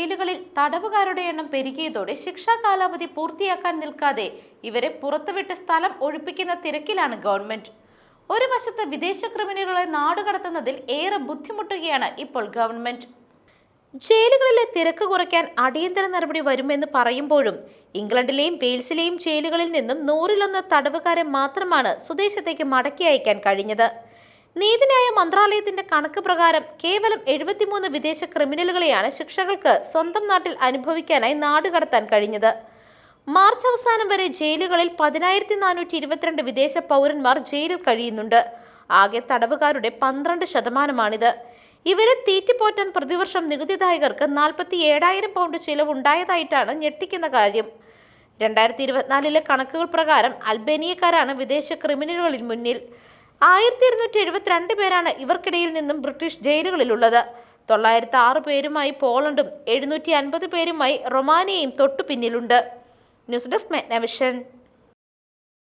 ജയിലുകളിൽ തടവുകാരുടെ എണ്ണം പെരുകിയതോടെ ശിക്ഷാ കാലാവധി പൂർത്തിയാക്കാൻ നിൽക്കാതെ ഇവരെ പുറത്തുവിട്ട് സ്ഥലം ഒഴിപ്പിക്കുന്ന തിരക്കിലാണ് ഗവൺമെന്റ്. ഒരു വശത്ത് വിദേശ ക്രിമിനലുകളെ നാടുകടത്തുന്നതിൽ ഏറെ ബുദ്ധിമുട്ടുകയാണ് ഇപ്പോൾ ഗവൺമെന്റ്. ജയിലുകളിലെ തിരക്ക് കുറയ്ക്കാൻ അടിയന്തര നടപടി വരുമെന്ന് പറയുമ്പോഴും ഇംഗ്ലണ്ടിലെയും വെയിൽസിലെയും ജയിലുകളിൽ നിന്നും 100-1 തടവുകാരെ മാത്രമാണ് സ്വദേശത്തേക്ക് മടക്കി അയക്കാൻ കഴിഞ്ഞത്. നീതിന്യായ മന്ത്രാലയത്തിന്റെ കണക്ക് പ്രകാരം കേവലം 73 വിദേശ ക്രിമിനലുകളെയാണ് ശിക്ഷകൾക്ക് സ്വന്തം നാട്ടിൽ അനുഭവിക്കാനായി നാടുകടത്താൻ കഴിഞ്ഞത്. മാർച്ച് അവസാനം വരെ ജയിലുകളിൽ 10,422 വിദേശ പൗരന്മാർ ജയിലിൽ കഴിയുന്നുണ്ട്. ആകെ തടവുകാരുടെ 12%. ഇവരെ തീറ്റിപ്പോറ്റാൻ പ്രതിവർഷം നികുതിദായകർക്ക് 47,000 പൗണ്ട് ചിലവുണ്ടായതായിട്ടാണ് ഞെട്ടിക്കുന്ന കാര്യം. 2024 കണക്കുകൾ പ്രകാരം അൽബേനിയക്കാരാണ് വിദേശ ക്രിമിനലുകളിൽ മുന്നിൽ. 1272 പേരാണ് ഇവർക്കിടയിൽ നിന്നും ബ്രിട്ടീഷ് ജയിലുകളിലുള്ളത്. 906 പേരുമായി പോളണ്ടും 750 പേരുമായി റൊമാനിയയും തൊട്ടു പിന്നിലുണ്ട്. News desk മെഗ്നവിഷൻ.